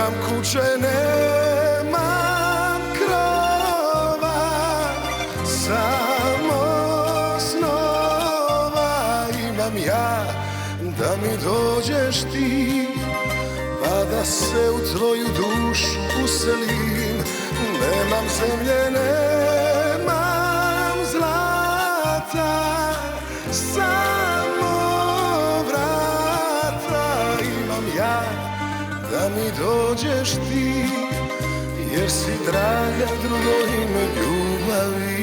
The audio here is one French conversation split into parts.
Nemam kuće, nemam krova, samo snova imam ja, da mi dođeš ti, pa da se u tvoju dušu uselim. Nemam zemlje, nemam zlata, samo vrata imam ja, da mi dođeš ti, jer si draga drugo ime ljubavi.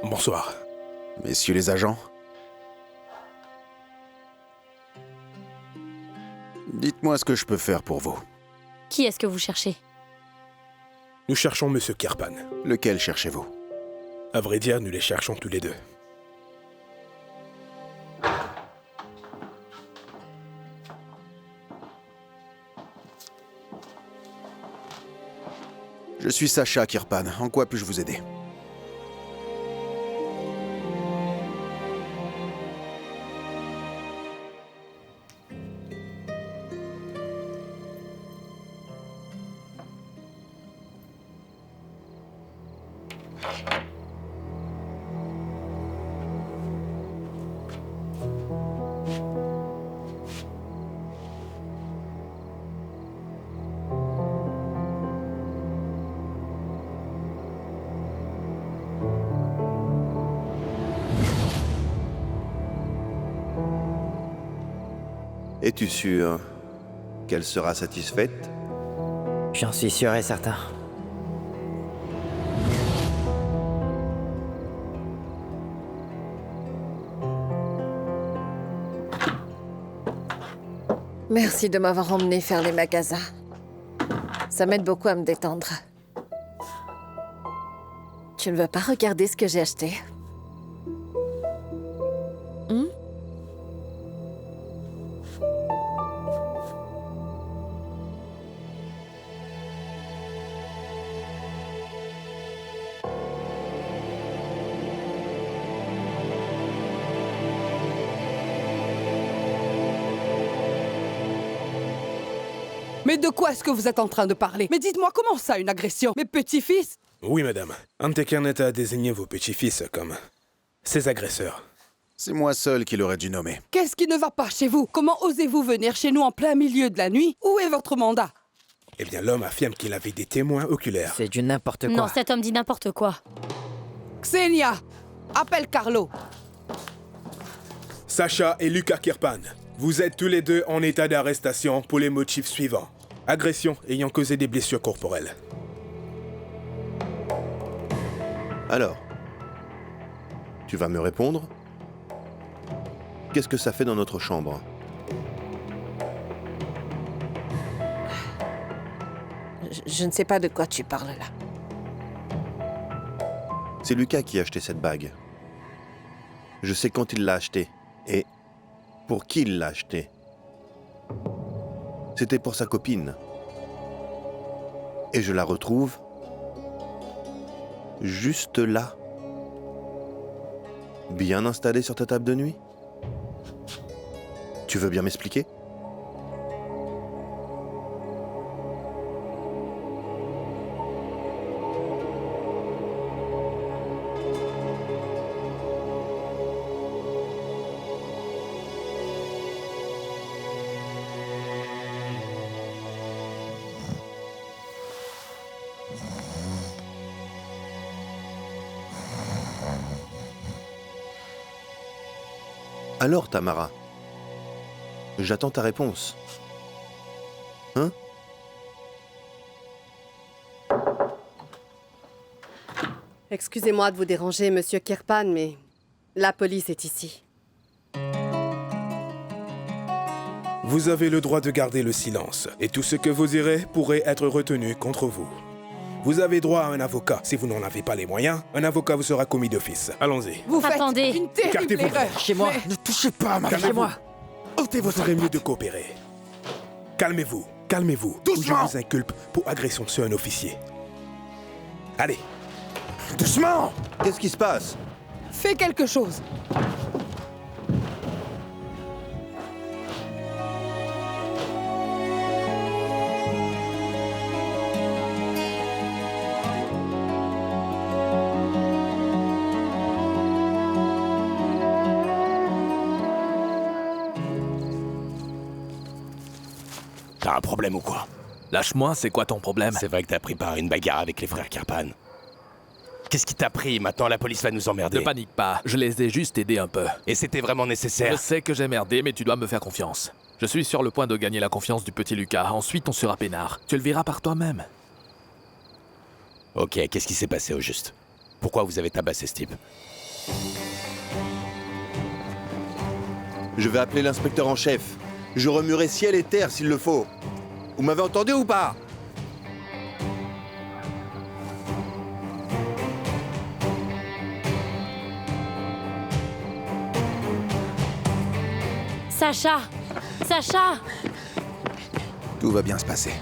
Bonsoir. Messieurs les agents, dites-moi ce que je peux faire pour vous. Qui est-ce que vous cherchez? Nous cherchons Monsieur Kirpan. Lequel cherchez-vous? À vrai dire, nous les cherchons tous les deux. Je suis Sacha Kirpan. En quoi puis-je vous aider? Es-tu sûr qu'elle sera satisfaite? J'en suis sûr et certain. Merci de m'avoir emmené faire les magasins. Ça m'aide beaucoup à me détendre. Tu ne veux pas regarder ce que j'ai acheté? Mais de quoi est-ce que vous êtes en train de parler? Mais dites-moi, comment ça, une agression? Mes petits-fils? Oui, madame. Antekernet a désigné vos petits-fils comme ses agresseurs. C'est moi seul qui l'aurais dû nommer. Qu'est-ce qui ne va pas chez vous? Comment osez-vous venir chez nous en plein milieu de la nuit? Où est votre mandat? Eh bien, l'homme affirme qu'il avait des témoins oculaires. C'est du n'importe quoi. Non, cet homme dit n'importe quoi. Xenia, appelle Carlo. Sacha et Lucas Kirpan, vous êtes tous les deux en état d'arrestation pour les motifs suivants. Agression ayant causé des blessures corporelles. Alors, tu vas me répondre? Qu'est-ce que ça fait dans notre chambre? Je ne sais pas de quoi tu parles là. C'est Lucas qui a acheté cette bague. Je sais quand il l'a achetée et pour qui il l'a achetée. C'était pour sa copine. Et je la retrouve juste là. Bien installée sur ta table de nuit. Tu veux bien m'expliquer? Alors, Tamara, j'attends ta réponse. Hein? Excusez-moi de vous déranger, Monsieur Kirpan, mais la police est ici. Vous avez le droit de garder le silence, et tout ce que vous direz pourrait être retenu contre vous. Vous avez droit à un avocat. Si vous n'en avez pas les moyens, un avocat vous sera commis d'office. Allons-y. Vous faites Attendez. une terrible Écartez-vous. erreur. Chez moi. Mais- Ne touchez pas à ma Calmez-vous. Chez moi. ôtez Vous votre ferez mieux de coopérer. Calmez-vous, calmez-vous. Ou je Doucement. vous inculpe pour agression sur un officier. Allez. Doucement! Qu'est-ce qui se passe? Fais quelque chose. T'as un problème ou quoi? Lâche-moi, c'est quoi ton problème? C'est vrai que t'as pris part à une bagarre avec les frères Kirpan. Qu'est-ce qui t'a pris? Maintenant la police va nous emmerder. Ne panique pas, je les ai juste aidés un peu. Et c'était vraiment nécessaire? Je sais que j'ai merdé, mais tu dois me faire confiance. Je suis sur le point de gagner la confiance du petit Lucas, ensuite on sera peinard. Tu le verras par toi-même. Ok, qu'est-ce qui s'est passé au juste? Pourquoi vous avez tabassé ce type? Je vais appeler l'inspecteur en chef. Je remuerai ciel et terre s'il le faut. Vous m'avez entendu ou pas? Sacha! Sacha! Tout va bien se passer.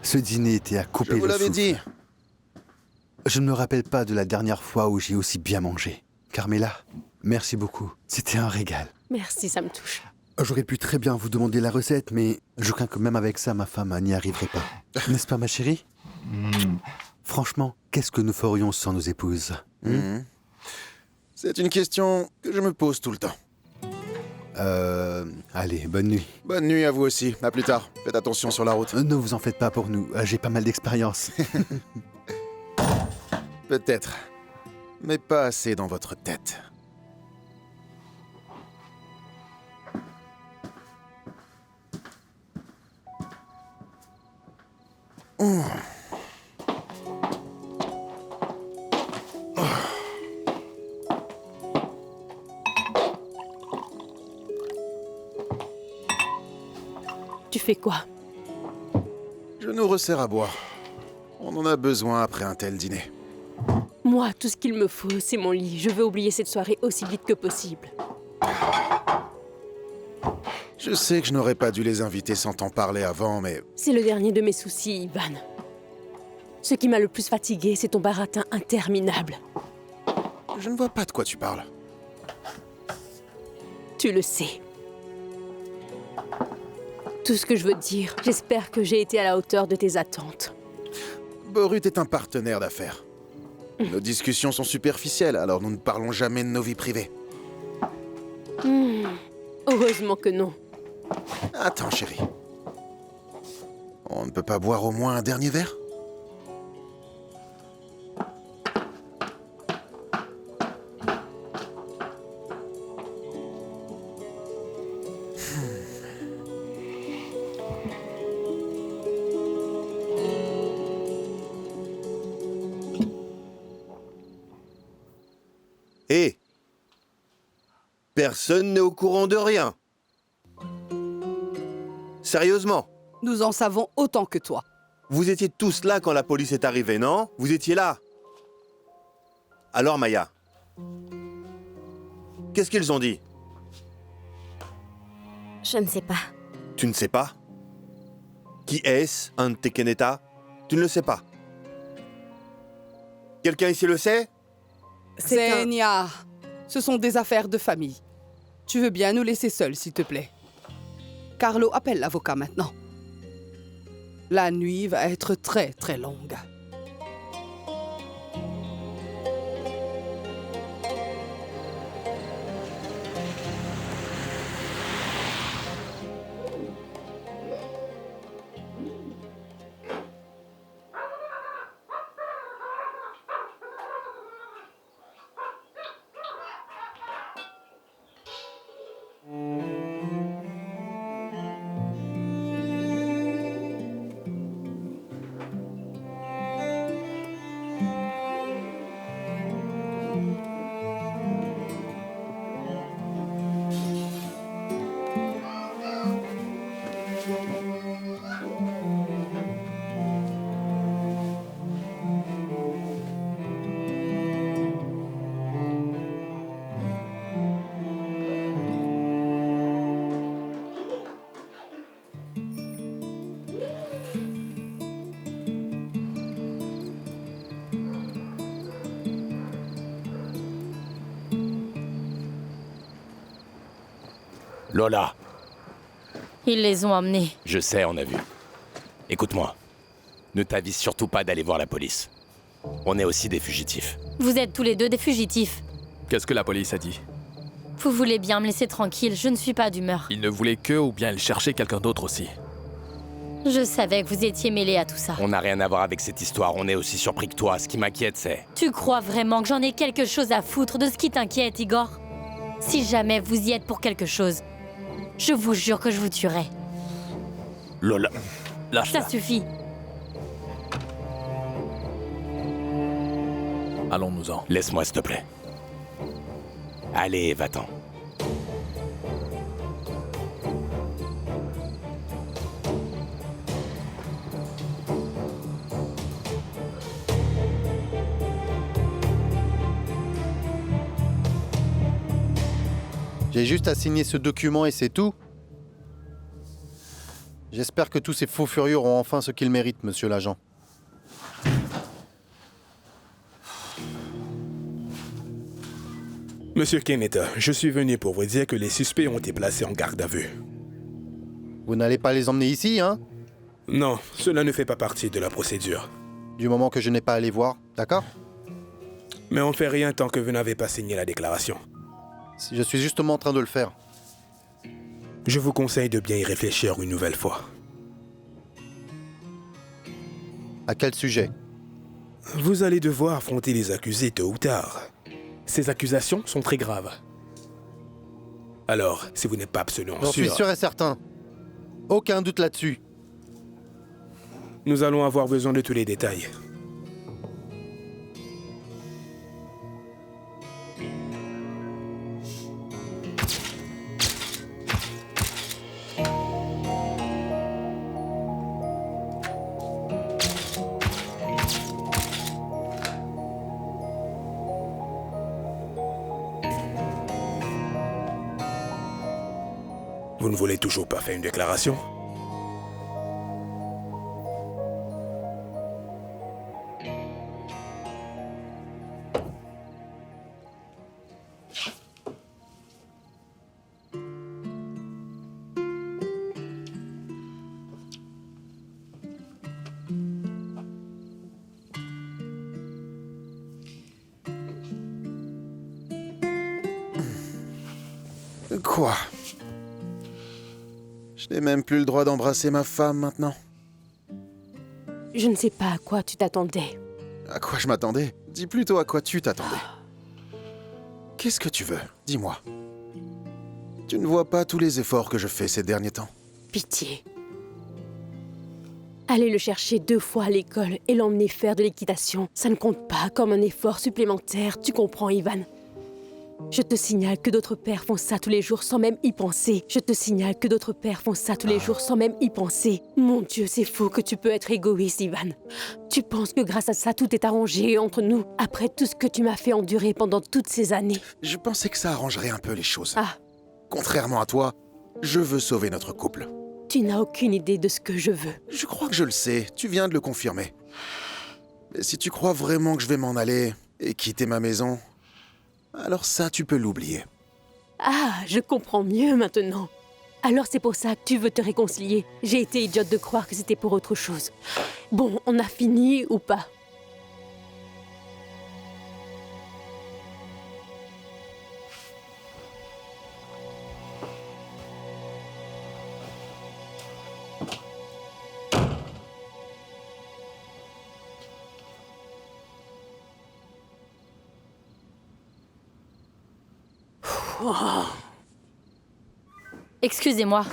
Ce dîner était à couper le souffle. Je vous l'avais dit. Je ne me rappelle pas de la dernière fois où j'ai aussi bien mangé. Carmela, merci beaucoup. C'était un régal. Merci, ça me touche. J'aurais pu très bien vous demander la recette, mais je crains que même avec ça, ma femme n'y arriverait pas. N'est-ce pas, ma chérie? Franchement, qu'est-ce que nous ferions sans nos épouses? C'est une question que je me pose tout le temps. Allez, bonne nuit. Bonne nuit à vous aussi. À plus tard. Faites attention sur la route. Ne vous en faites pas pour nous. J'ai pas mal d'expérience. Peut-être. Mais pas assez dans votre tête. Tu fais quoi? Je nous resserre à boire. On en a besoin après un tel dîner. Moi, tout ce qu'il me faut, c'est mon lit. Je veux oublier cette soirée aussi vite que possible. Je sais que je n'aurais pas dû les inviter sans t'en parler avant, mais... C'est le dernier de mes soucis, Ivan. Ce qui m'a le plus fatigué, c'est ton baratin interminable. Je ne vois pas de quoi tu parles. Tu le sais. Tout ce que je veux dire, j'espère que j'ai été à la hauteur de tes attentes. Borut est un partenaire d'affaires. Nos discussions sont superficielles, alors nous ne parlons jamais de nos vies privées. Heureusement que non. Attends, chérie. On ne peut pas boire au moins un dernier verre? Hé! Personne n'est au courant de rien. Sérieusement, Nous en savons autant que toi. vous étiez tous là quand la police est arrivée, non? Vous étiez là. Alors, Maya, qu'est-ce qu'ils ont dit? Je ne sais pas. Tu ne sais pas? Qui est-ce, un de tes Keneta? Tu ne le sais pas. Quelqu'un ici le sait? Zenia, ce sont des affaires de famille. Tu veux bien nous laisser seuls, s'il te plaît. Carlo, appelle l'avocat maintenant. La nuit va être très, très longue. Lola, Ils les ont emmenés. je sais, on a vu. Écoute-moi. Ne t'avise surtout pas d'aller voir la police. On est aussi des fugitifs. Vous êtes tous les deux des fugitifs. Qu'est-ce que la police a dit? Vous voulez bien me laisser tranquille, je ne suis pas d'humeur. Ils ne voulaient que ou bien ils cherchaient quelqu'un d'autre aussi? Je savais que vous étiez mêlés à tout ça. On n'a rien à voir avec cette histoire, on est aussi surpris que toi. Ce qui m'inquiète, c'est... Tu crois vraiment que j'en ai quelque chose à foutre de ce qui t'inquiète, Igor? Si jamais vous y êtes pour quelque chose, je vous jure que je vous tuerai. Lola, lâche-la. Ça suffit. Allons-nous-en. Laisse-moi, s'il te plaît. Allez, va-t'en. J'ai juste à signer ce document et c'est tout. J'espère que tous ces faux furieux auront enfin ce qu'ils méritent, monsieur l'agent. Monsieur Kenneth, je suis venu pour vous dire que les suspects ont été placés en garde à vue. Vous n'allez pas les emmener ici, hein? Non, cela ne fait pas partie de la procédure. Du moment que je n'ai pas à les voir, d'accord? Mais on ne fait rien tant que vous n'avez pas signé la déclaration. Je suis justement en train de le faire. Je vous conseille de bien y réfléchir une nouvelle fois. À quel sujet? Vous allez devoir affronter les accusés tôt ou tard. Ces accusations sont très graves. Alors, si vous n'êtes pas absolument J'en suis sûr et certain. Aucun doute là-dessus. Nous allons avoir besoin de tous les détails. Vous ne voulez toujours pas faire une déclaration? Quoi? Je n'ai même plus le droit d'embrasser ma femme maintenant. Je ne sais pas à quoi tu t'attendais. À quoi je m'attendais? Dis plutôt à quoi tu t'attendais. Qu'est-ce que tu veux? Dis-moi. Tu ne vois pas tous les efforts que je fais ces derniers temps? Pitié. Aller le chercher 2 fois à l'école et l'emmener faire de l'équitation, ça ne compte pas comme un effort supplémentaire, tu comprends, Ivan? Je te signale que d'autres pères font ça tous les jours sans même y penser. Je te signale que d'autres pères font ça tous les jours sans même y penser. Mon Dieu, c'est fou que tu peux être égoïste, Ivan. Tu penses que grâce à ça, tout est arrangé entre nous, après tout ce que tu m'as fait endurer pendant toutes ces années. Je pensais que ça arrangerait un peu les choses. Ah. Contrairement à toi, je veux sauver notre couple. Tu n'as aucune idée de ce que je veux. Je crois que je le sais, tu viens de le confirmer. Mais si tu crois vraiment que je vais m'en aller et quitter ma maison, alors ça, tu peux l'oublier. Ah, je comprends mieux maintenant. Alors c'est pour ça que tu veux te réconcilier. J'ai été idiote de croire que c'était pour autre chose. Bon, on a fini ou pas? Excusez-moi,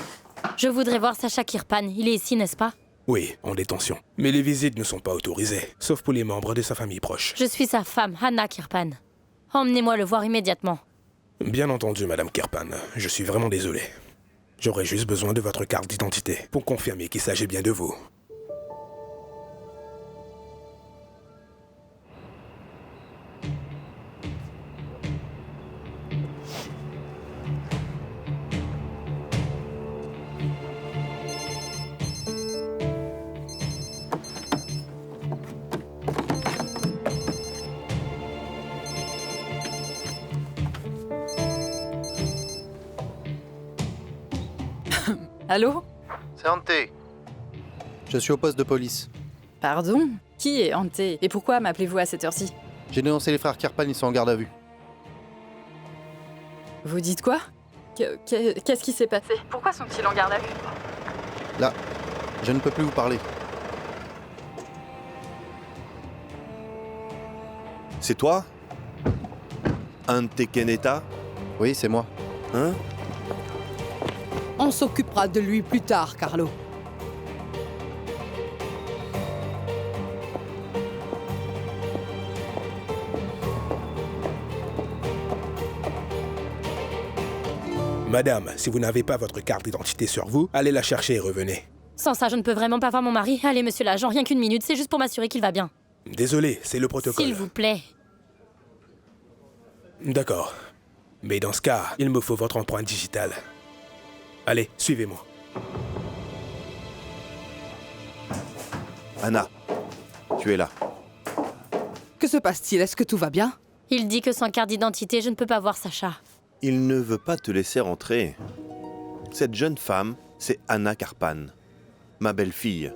je voudrais voir Sacha Kirpan. Il est ici, n'est-ce pas? Oui, en détention. Mais les visites ne sont pas autorisées, sauf pour les membres de sa famille proche. Je suis sa femme, Hannah Kirpan. Emmenez-moi le voir immédiatement. Bien entendu, Madame Kirpan. Je suis vraiment désolé. J'aurais juste besoin de votre carte d'identité pour confirmer qu'il s'agit bien de vous. Allô? C'est Hanté. Je suis au poste de police. Pardon? Qui est Hanté? Et pourquoi m'appelez-vous à cette heure-ci? J'ai dénoncé les frères Kirpan, ils sont en garde à vue. Vous dites quoi? Qu'est-ce qui s'est passé? Pourquoi sont-ils en garde à vue? Là, je ne peux plus vous parler. C'est toi? Hanté Keneta? Oui, c'est moi. Hein? On s'occupera de lui plus tard, Carlo. Madame, si vous n'avez pas votre carte d'identité sur vous, allez la chercher et revenez. Sans ça, je ne peux vraiment pas voir mon mari. Allez, monsieur l'agent, rien qu'une minute, c'est juste pour m'assurer qu'il va bien. Désolé, c'est le protocole. S'il vous plaît. D'accord. Mais dans ce cas, il me faut votre empreinte digitale. Allez, suivez-moi. Anna, tu es là. Que se passe-t-il? Est-ce que tout va bien? Il dit que sans carte d'identité, je ne peux pas voir Sacha. Il ne veut pas te laisser rentrer. Cette jeune femme, c'est Anna Karpan, ma belle-fille.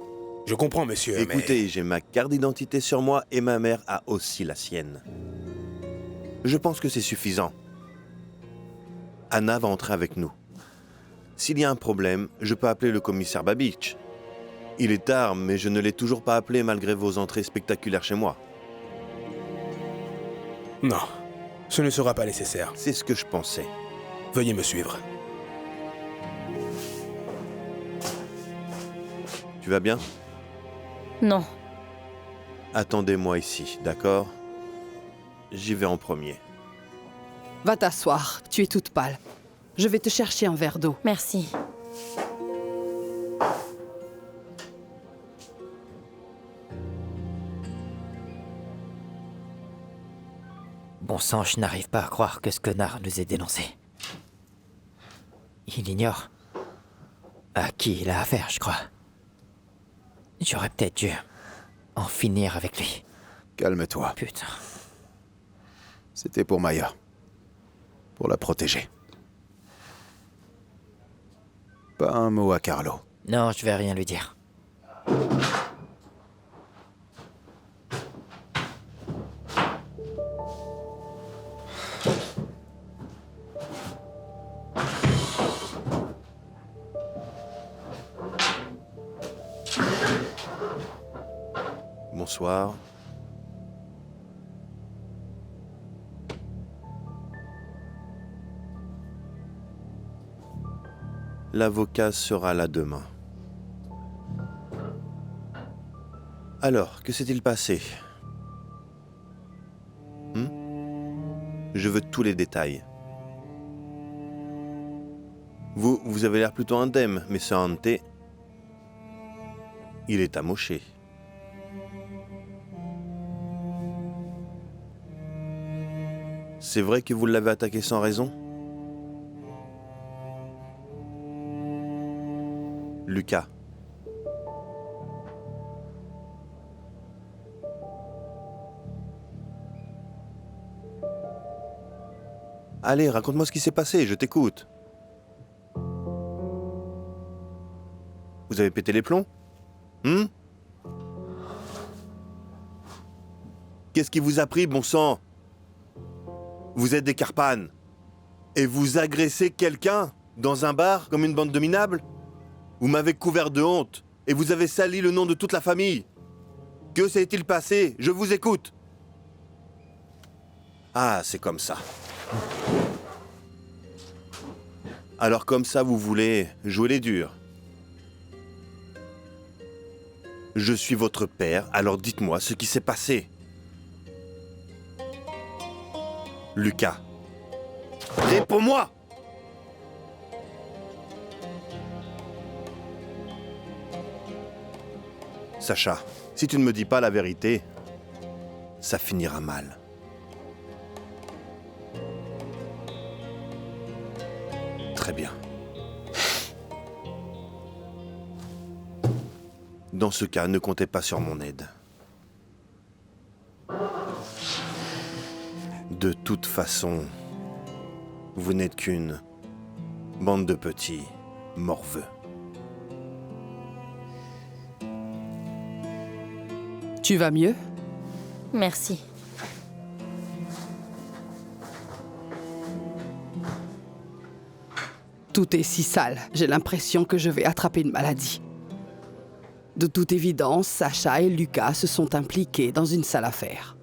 Je comprends, monsieur, Écoutez, j'ai ma carte d'identité sur moi et ma mère a aussi la sienne. Je pense que c'est suffisant. Anna va entrer avec nous. S'il y a un problème, je peux appeler le commissaire Babich. Il est tard, mais je ne l'ai toujours pas appelé malgré vos entrées spectaculaires chez moi. Non, ce ne sera pas nécessaire. C'est ce que je pensais. Veuillez me suivre. Tu vas bien? Non. Attendez-moi ici, d'accord? J'y vais en premier. Va t'asseoir, tu es toute pâle. Je vais te chercher un verre d'eau. Merci. Bon sang, je n'arrive pas à croire que ce connard nous ait dénoncés. Il ignore à qui il a affaire, je crois. J'aurais peut-être dû en finir avec lui. Calme-toi. Putain. C'était pour Maya. Pour la protéger. Pas un mot à Carlo. Non, je vais rien lui dire. Bonsoir. L'avocat sera là demain. Alors, que s'est-il passé? Je veux tous les détails. Vous avez l'air plutôt indemne, mais ce Hanté, il est amoché. C'est vrai que vous l'avez attaqué sans raison? Lucas. Allez, raconte-moi ce qui s'est passé, je t'écoute. Vous avez pété les plombs? Qu'est-ce qui vous a pris, bon sang? Vous êtes des Karpan. Et vous agressez quelqu'un dans un bar comme une bande de minables? Vous m'avez couvert de honte et vous avez sali le nom de toute la famille. Que s'est-il passé? Je vous écoute. Ah, c'est comme ça. Alors comme ça, vous voulez jouer les durs. Je suis votre père, alors dites-moi ce qui s'est passé. Lucas. Réponds-moi! Sacha, si tu ne me dis pas la vérité, ça finira mal. Très bien. Dans ce cas, ne comptez pas sur mon aide. De toute façon, vous n'êtes qu'une bande de petits morveux. Tu vas mieux? Merci. Tout est si sale. J'ai l'impression que je vais attraper une maladie. De toute évidence, Sacha et Lucas se sont impliqués dans une sale affaire.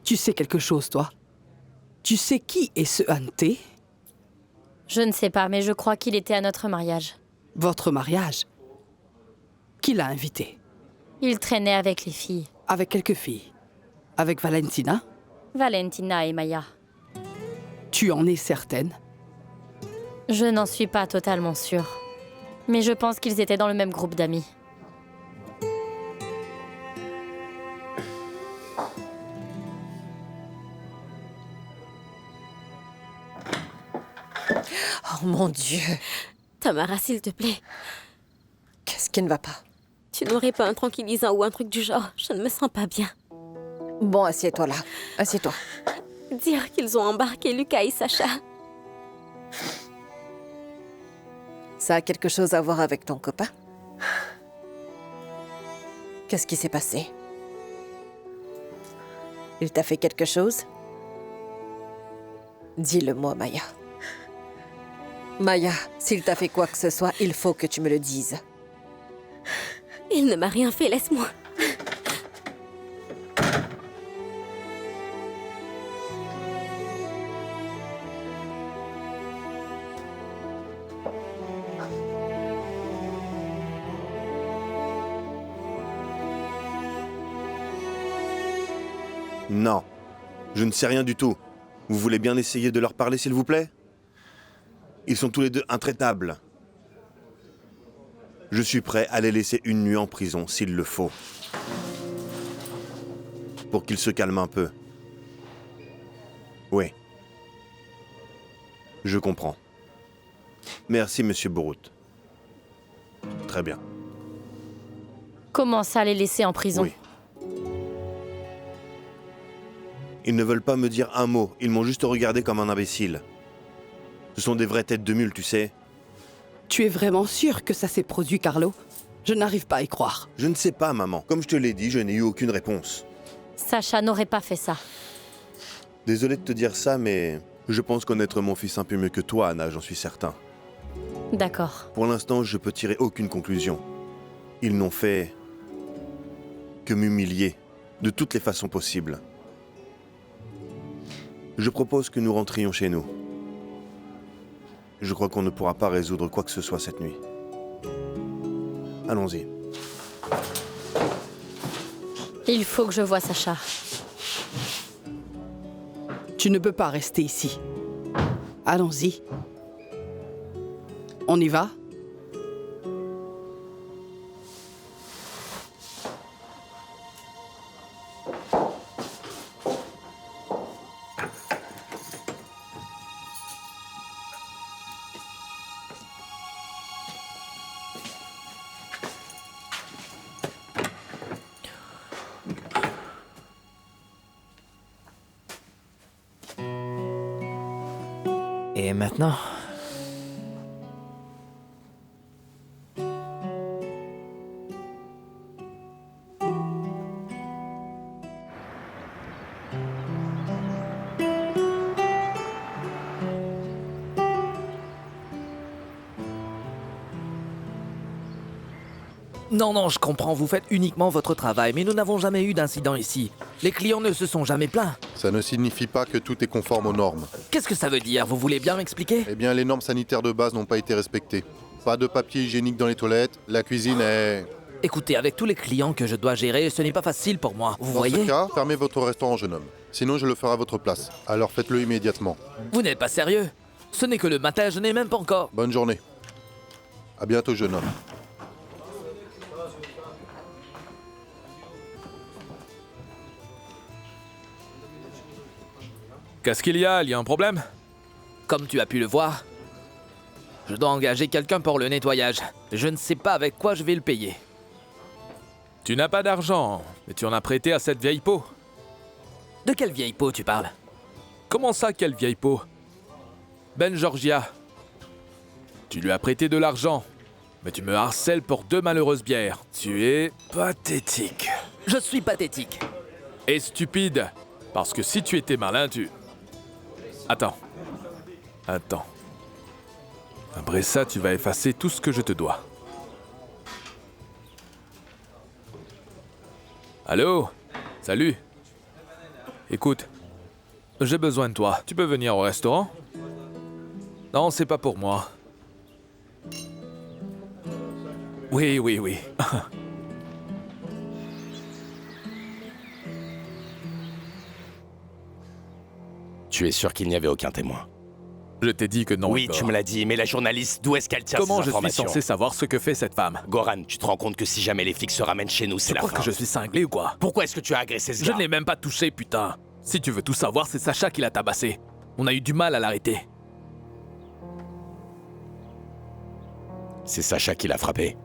Tu sais quelque chose, toi? Tu sais qui est ce Hunté? Je ne sais pas, mais je crois qu'il était à notre mariage. Votre mariage? Qui l'a invité? Il traînait avec les filles. Avec quelques filles? Avec Valentina? Valentina et Maya. Tu en es certaine? Je n'en suis pas totalement sûre. Mais je pense qu'ils étaient dans le même groupe d'amis. Oh mon Dieu! Tamara, s'il te plaît. Qu'est-ce qui ne va pas? Tu n'aurais pas un tranquillisant ou un truc du genre? Je ne me sens pas bien. Bon, assieds-toi là. Assieds-toi. Dire qu'ils ont embarqué Lucas et Sacha. Ça a quelque chose à voir avec ton copain? Qu'est-ce qui s'est passé? Il t'a fait quelque chose? Dis-le-moi, Maya. Maya, s'il t'a fait quoi que ce soit, il faut que tu me le dises. Il ne m'a rien fait, laisse-moi. Non, je ne sais rien du tout. Vous voulez bien essayer de leur parler, s'il vous plaît? Ils sont tous les deux intraitables. Je suis prêt à les laisser une nuit en prison, s'il le faut. Pour qu'ils se calment un peu. Oui. Je comprends. Merci, monsieur Bourout. Très bien. Comment ça, les laisser en prison? Oui. Ils ne veulent pas me dire un mot, ils m'ont juste regardé comme un imbécile. Ce sont des vraies têtes de mule, tu sais. Tu es vraiment sûr que ça s'est produit, Carlo? Je n'arrive pas à y croire. Je ne sais pas, maman. Comme je te l'ai dit, je n'ai eu aucune réponse. Sacha n'aurait pas fait ça. Désolé de te dire ça, mais je pense connaître mon fils un peu mieux que toi, Anna, j'en suis certain. D'accord. Pour l'instant, je peux tirer aucune conclusion. Ils n'ont fait que m'humilier, de toutes les façons possibles. Je propose que nous rentrions chez nous. Je crois qu'on ne pourra pas résoudre quoi que ce soit cette nuit. Allons-y. Il faut que je voie Sacha. Tu ne peux pas rester ici. Allons-y. On y va? Et maintenant? Non, je comprends, vous faites uniquement votre travail, mais nous n'avons jamais eu d'incident ici. Les clients ne se sont jamais plaints. Ça ne signifie pas que tout est conforme aux normes. Qu'est-ce que ça veut dire? Vous voulez bien m'expliquer? Eh bien, les normes sanitaires de base n'ont pas été respectées. Pas de papier hygiénique dans les toilettes, la cuisine est... Écoutez, avec tous les clients que je dois gérer, ce n'est pas facile pour moi, vous voyez? Dans ce cas, fermez votre restaurant, jeune homme. Sinon, je le ferai à votre place. Alors faites-le immédiatement. Vous n'êtes pas sérieux? Ce n'est que le matin, je n'ai même pas encore... Bonne journée. À bientôt, jeune homme. Qu'est-ce qu'il y a? Il y a un problème? Comme tu as pu le voir, je dois engager quelqu'un pour le nettoyage. Je ne sais pas avec quoi je vais le payer. Tu n'as pas d'argent, mais tu en as prêté à cette vieille peau. De quelle vieille peau tu parles? Comment ça, quelle vieille peau? Ben Georgia. Tu lui as prêté de l'argent. Mais tu me harcèles pour 2 malheureuses bières. Tu es pathétique. Je suis pathétique. Et stupide. Parce que si tu étais malin, tu... Attends. Après ça, tu vas effacer tout ce que je te dois. Allô? Salut. Écoute, j'ai besoin de toi. Tu peux venir au restaurant? Non, c'est pas pour moi. Oui. Tu es sûr qu'il n'y avait aucun témoin? Je t'ai dit que non. Oui, Igor. tu me l'as dit, mais la journaliste, d'où est-ce qu'elle tire Comment ces je suis informations? censé savoir ce que fait cette femme? Goran, tu te rends compte que si jamais les flics se ramènent chez nous, c'est Tu la crois fin. que je suis cinglé ou quoi? Pourquoi est-ce que tu as agressé ce Je gars? ne l'ai même pas touché, putain. Si tu veux tout savoir, c'est Sacha qui l'a tabassé. On a eu du mal à l'arrêter. C'est Sacha qui l'a frappé.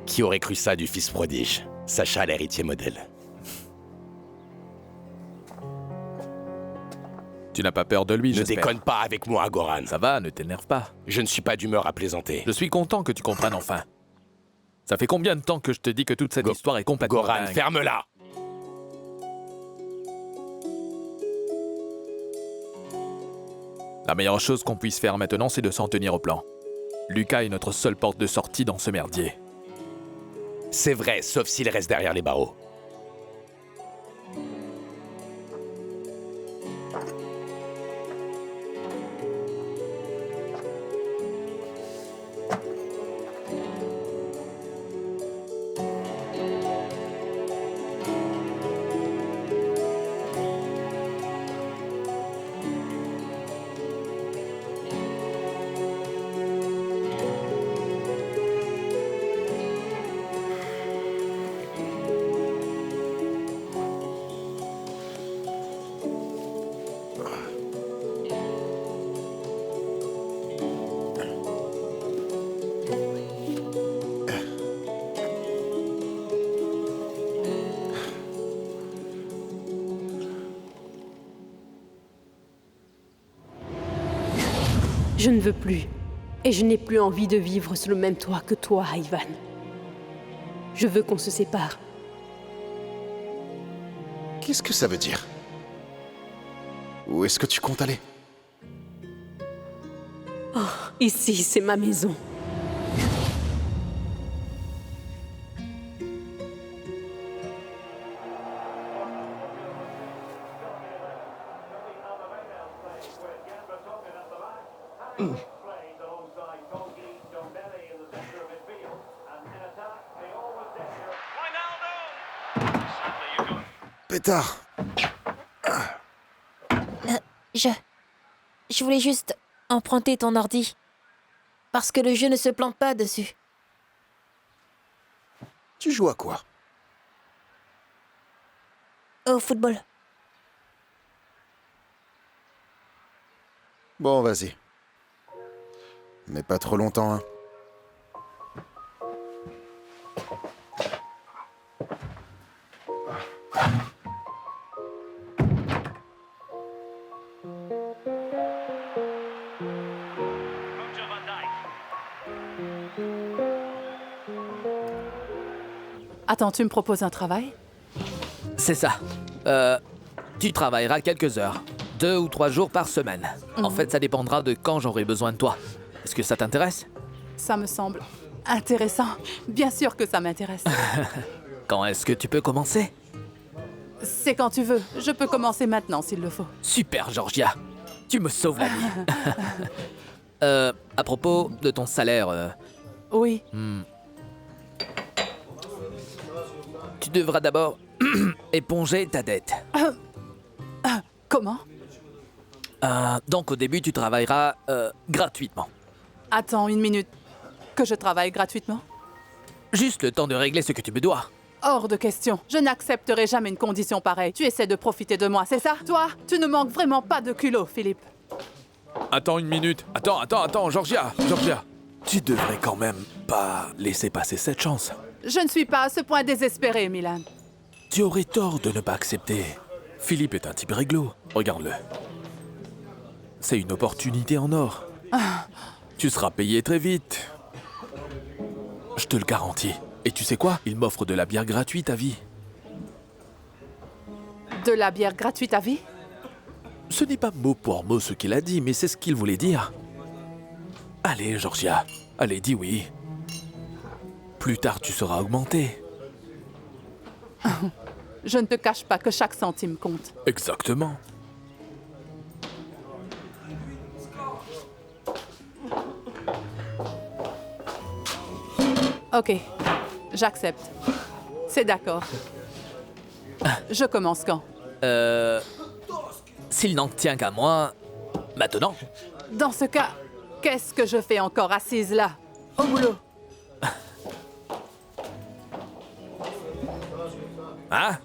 Qui aurait cru ça du fils prodige? Sacha, l'héritier modèle. Tu n'as pas peur de lui, Ne j'espère. déconne pas avec moi, Goran. Ça va, ne t'énerve pas. Je ne suis pas d'humeur à plaisanter. Je suis content que tu comprennes enfin. Ça fait combien de temps que je te dis que toute cette histoire est complètement Goran, dingue? ferme-la! La meilleure chose qu'on puisse faire maintenant, c'est de s'en tenir au plan. Lucas est notre seule porte de sortie dans ce merdier. C'est vrai, sauf s'il reste derrière les barreaux. Je ne veux plus. Et je n'ai plus envie de vivre sous le même toit que toi, Ivan. Je veux qu'on se sépare. Qu'est-ce que ça veut dire? Où est-ce que tu comptes aller? Oh, ici, c'est ma maison. Pétard! Je voulais juste emprunter ton ordi. Parce que le jeu ne se plante pas dessus. Tu joues à quoi? Au football. Bon, vas-y. Mais pas trop longtemps, hein. Attends, tu me proposes un travail? C'est ça. Tu travailleras quelques heures. 2 ou 3 jours par semaine. En fait, ça dépendra de quand j'aurai besoin de toi. Est-ce que ça t'intéresse? Ça me semble intéressant. Bien sûr que ça m'intéresse. Quand est-ce que tu peux commencer? C'est quand tu veux. Je peux commencer maintenant s'il le faut. Super, Georgia. Tu me sauves la vie. À propos de ton salaire... Oui. Tu devras d'abord éponger ta dette. Comment? Donc au début, tu travailleras gratuitement. Attends une minute. Que je travaille gratuitement? Juste le temps de régler ce que tu me dois. Hors de question. Je n'accepterai jamais une condition pareille. Tu essaies de profiter de moi, c'est ça? Toi, tu ne manques vraiment pas de culot, Philippe. Attends une minute. Attends, Georgia. Tu devrais quand même pas laisser passer cette chance. Je ne suis pas à ce point désespéré, Milan. Tu aurais tort de ne pas accepter. Philippe est un type réglo. Regarde-le. C'est une opportunité en or. Tu seras payé très vite. Je te le garantis. Et tu sais quoi? Il m'offre de la bière gratuite à vie. De la bière gratuite à vie? Ce n'est pas mot pour mot ce qu'il a dit, mais c'est ce qu'il voulait dire. Allez, Georgia. Allez, dis oui. Plus tard, tu seras augmenté. Je ne te cache pas que chaque centime compte. Exactement. Ok, j'accepte. C'est d'accord. Je commence quand? S'il n'en tient qu'à moi, maintenant. Dans ce cas, qu'est-ce que je fais encore assise là? Au boulot. Hein?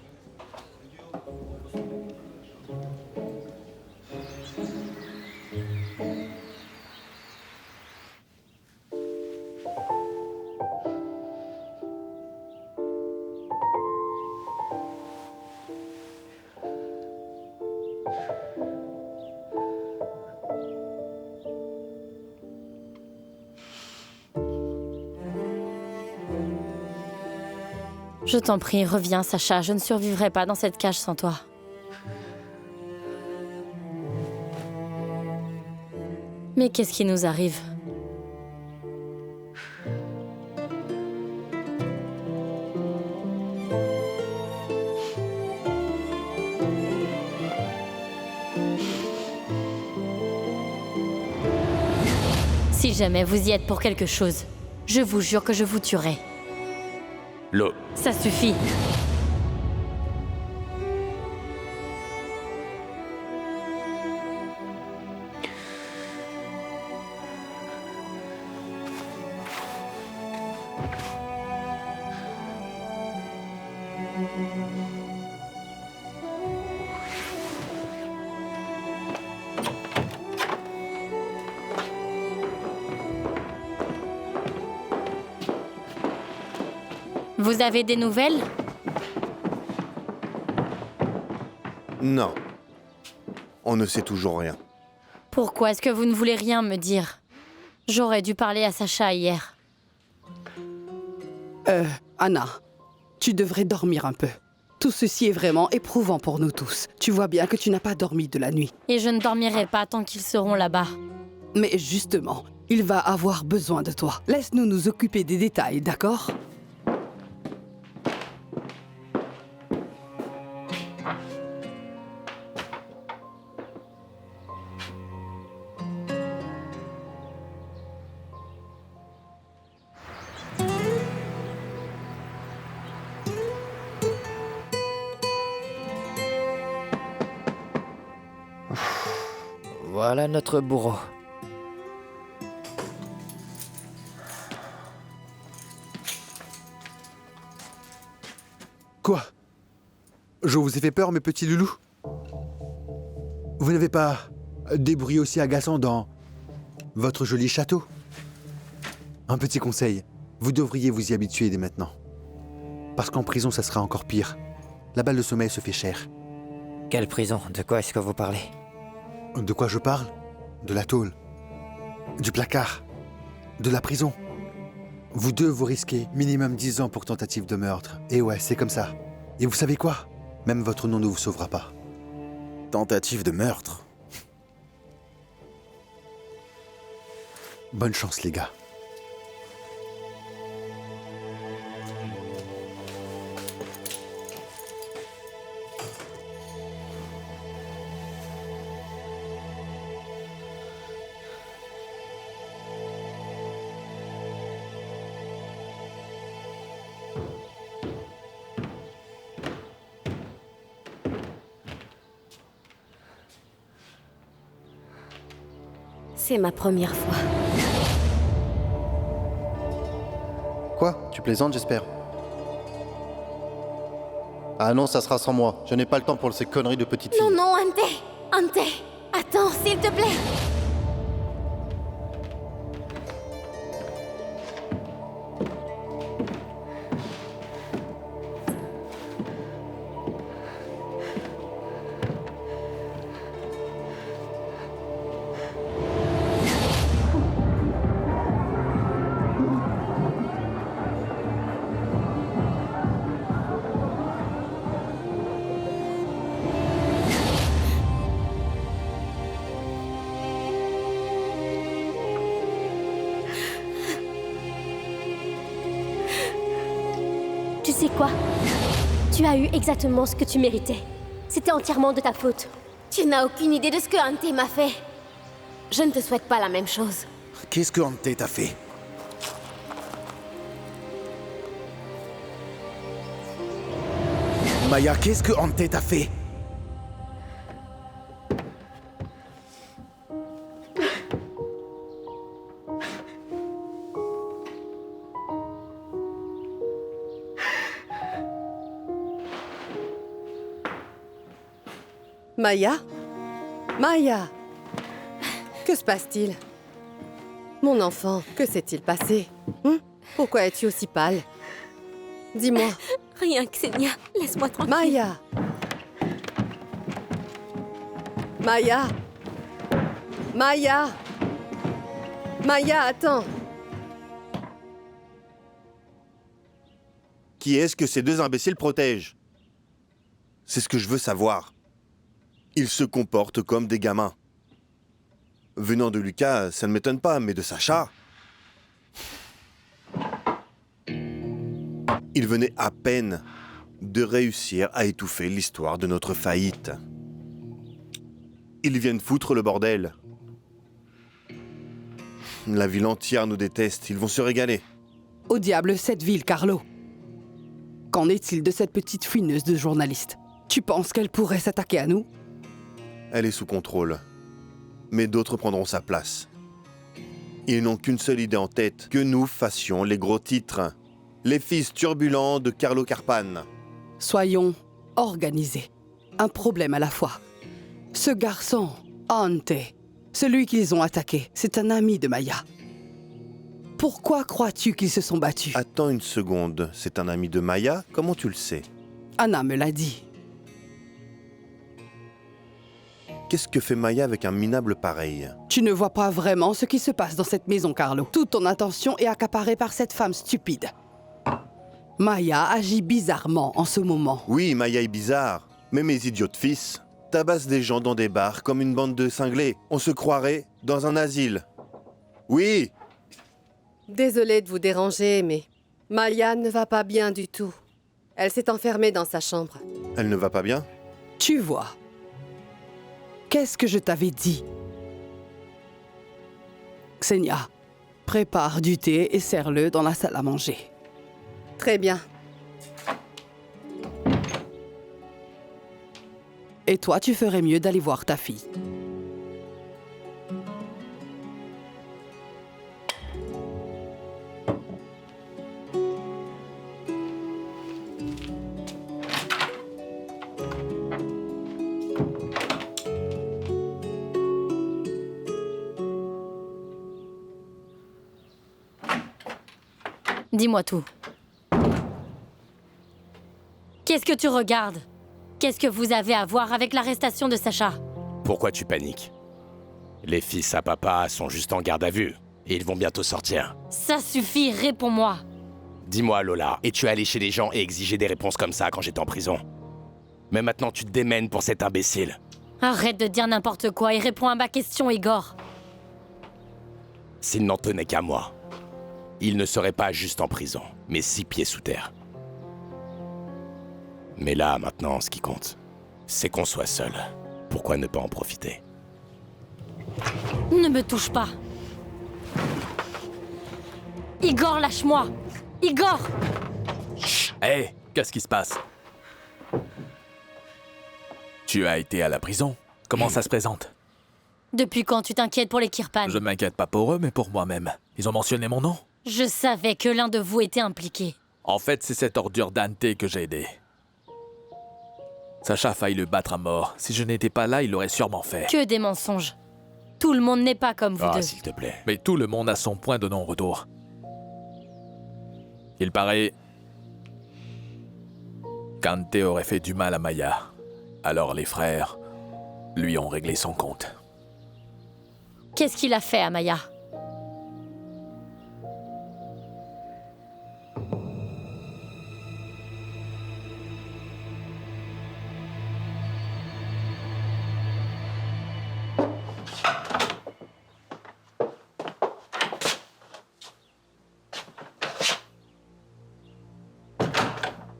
Je t'en prie, reviens, Sacha. Je ne survivrai pas dans cette cage sans toi. Mais qu'est-ce qui nous arrive? Si jamais vous y êtes pour quelque chose, je vous jure que je vous tuerai. L'eau. Ça suffit. Vous avez des nouvelles? Non. On ne sait toujours rien. Pourquoi est-ce que vous ne voulez rien me dire? J'aurais dû parler à Sacha hier. Anna, tu devrais dormir un peu. Tout ceci est vraiment éprouvant pour nous tous. Tu vois bien que tu n'as pas dormi de la nuit. Et je ne dormirai pas tant qu'ils seront là-bas. Mais justement, il va avoir besoin de toi. Laisse-nous nous occuper des détails, d'accord? Voilà notre bourreau. Quoi? Je vous ai fait peur, mes petits loulous? Vous n'avez pas des bruits aussi agaçants dans votre joli château? Un petit conseil, vous devriez vous y habituer dès maintenant. Parce qu'en prison, ça sera encore pire. Là-bas, le sommeil se fait cher. Quelle prison? De quoi est-ce que vous parlez? De quoi je parle? De la tôle. Du placard. De la prison. Vous deux, vous risquez minimum 10 ans pour tentative de meurtre. Et ouais, c'est comme ça. Et vous savez quoi? Même votre nom ne vous sauvera pas. Tentative de meurtre. Bonne chance, les gars. C'est ma première fois. Quoi? Tu plaisantes, j'espère? Ah non, ça sera sans moi. Je n'ai pas le temps pour ces conneries de petite fille. Non, non, Ante! Ante! Attends, s'il te plaît! quoi? Tu as eu exactement ce que tu méritais. C'était entièrement de ta faute. Tu n'as aucune idée de ce que Ante m'a fait. Je ne te souhaite pas la même chose. Qu'est-ce que Ante t'a fait? Maya, qu'est-ce que Ante t'a fait? Maya? Maya! Que se passe-t-il? Mon enfant, que s'est-il passé? Pourquoi es-tu aussi pâle? Dis-moi. Rien, Xenia. Laisse-moi tranquille. Maya! Maya! Maya! Maya, attends! Qui est-ce que ces deux imbéciles protègent? C'est ce que je veux savoir. Ils se comportent comme des gamins. Venant de Lucas, ça ne m'étonne pas, mais de Sacha... Il venait à peine de réussir à étouffer l'histoire de notre faillite. Ils viennent foutre le bordel. La ville entière nous déteste, ils vont se régaler. Au diable cette ville, Carlo. Qu'en est-il de cette petite fouineuse de journaliste? Tu penses qu'elle pourrait s'attaquer à nous? Elle est sous contrôle. Mais d'autres prendront sa place. Ils n'ont qu'une seule idée en tête, que nous fassions les gros titres. Les fils turbulents de Carlo Carpane. Soyons organisés. Un problème à la fois. Ce garçon, Ante, celui qu'ils ont attaqué, c'est un ami de Maya. Pourquoi crois-tu qu'ils se sont battus? Attends une seconde, c'est un ami de Maya? Comment tu le sais? Anna me l'a dit. Qu'est-ce que fait Maya avec un minable pareil? Tu ne vois pas vraiment ce qui se passe dans cette maison, Carlo. Toute ton attention est accaparée par cette femme stupide. Maya agit bizarrement en ce moment. Oui, Maya est bizarre, mais mes idiots de fils tabassent des gens dans des bars comme une bande de cinglés. On se croirait dans un asile. Oui! Désolée de vous déranger, mais Maya ne va pas bien du tout. Elle s'est enfermée dans sa chambre. Elle ne va pas bien? Tu vois. Qu'est-ce que je t'avais dit? Xenia, prépare du thé et sers-le dans la salle à manger. Très bien. Et toi, tu ferais mieux d'aller voir ta fille. Dis-moi tout. Qu'est-ce que tu regardes? Qu'est-ce que vous avez à voir avec l'arrestation de Sacha? Pourquoi tu paniques? Les fils à papa sont juste en garde à vue. Et ils vont bientôt sortir. Ça suffit, réponds-moi. Dis-moi, Lola, es-tu allé chez les gens et exiger des réponses comme ça quand j'étais en prison? Mais maintenant tu te démènes pour cet imbécile. Arrête de dire n'importe quoi et réponds à ma question, Igor. S'il n'en tenait qu'à moi, il ne serait pas juste en prison, mais 6 pieds sous terre. Mais là, maintenant, ce qui compte, c'est qu'on soit seul. Pourquoi ne pas en profiter? Ne me touche pas. Igor, lâche-moi. Igor! Hé, qu'est-ce qui se passe? Tu as été à la prison? Comment ça se présente? Depuis quand tu t'inquiètes pour les Kirpan? Je ne m'inquiète pas pour eux, mais pour moi-même. Ils ont mentionné mon nom. Je savais que l'un de vous était impliqué. En fait, c'est cette ordure d'Ante que j'ai aidé. Sacha a failli le battre à mort. Si je n'étais pas là, il l'aurait sûrement fait. Que des mensonges. Tout le monde n'est pas comme vous deux. S'il te plaît. Mais tout le monde a son point de non-retour. Il paraît qu'Ante aurait fait du mal à Maya. Alors les frères lui ont réglé son compte. Qu'est-ce qu'il a fait à Maya?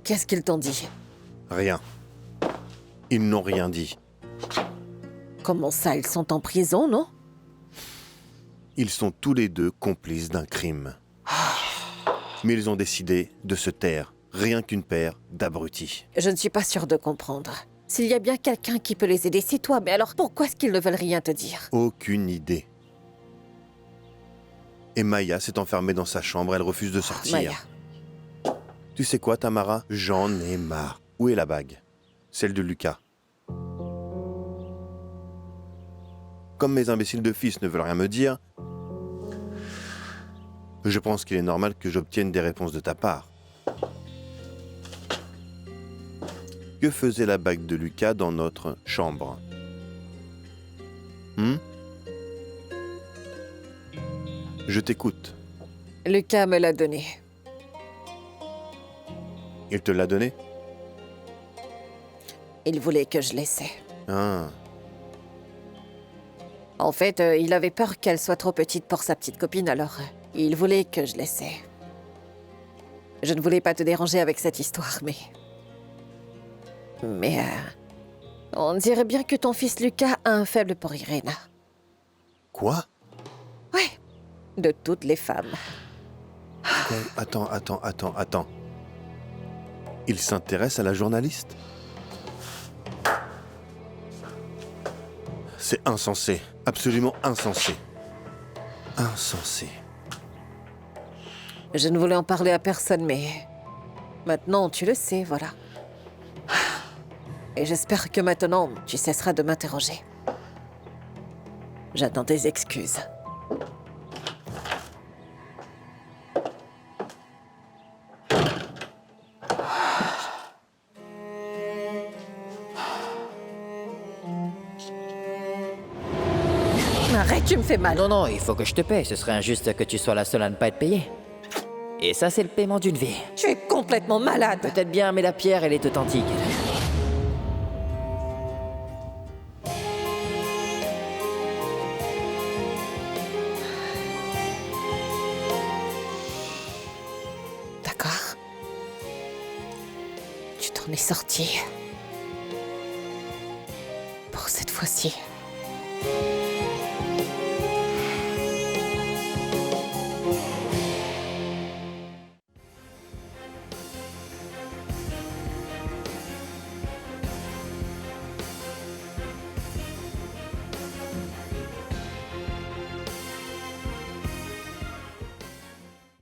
Qu'est-ce qu'ils t'ont dit? Rien. Ils n'ont rien dit. Comment ça, ils sont en prison, non? Ils sont tous les deux complices d'un crime. Mais ils ont décidé de se taire, rien qu'une paire d'abrutis. Je ne suis pas sûre de comprendre. S'il y a bien quelqu'un qui peut les aider, c'est toi. Mais alors, pourquoi est-ce qu'ils ne veulent rien te dire? Aucune idée. Et Maya s'est enfermée dans sa chambre, elle refuse de sortir. Maya. Tu sais quoi, Tamara? J'en ai marre. Où est la bague? Celle de Lucas. Comme mes imbéciles de fils ne veulent rien me dire, je pense qu'il est normal que j'obtienne des réponses de ta part. Que faisait la bague de Lucas dans notre chambre? Je t'écoute. Lucas me l'a donnée. Il te l'a donnée? Il voulait que je l'essaie. Ah. En fait, il avait peur qu'elle soit trop petite pour sa petite copine, alors il voulait que je l'essaie. Je ne voulais pas te déranger avec cette histoire, mais on dirait bien que ton fils Lucas a un faible pour Irena. Quoi? Ouais, de toutes les femmes. Attends. Il s'intéresse à la journaliste? C'est insensé. Absolument insensé. Insensé. Je ne voulais en parler à personne, mais maintenant tu le sais, voilà. Et j'espère que maintenant tu cesseras de m'interroger. J'attends tes excuses. Arrête, tu me fais mal. Non, il faut que je te paye. Ce serait injuste que tu sois la seule à ne pas être payée. Et ça, c'est le paiement d'une vie. Tu es complètement malade. Peut-être bien, mais la pierre, elle est authentique. D'accord. Tu t'en es sorti. Pour cette fois-ci.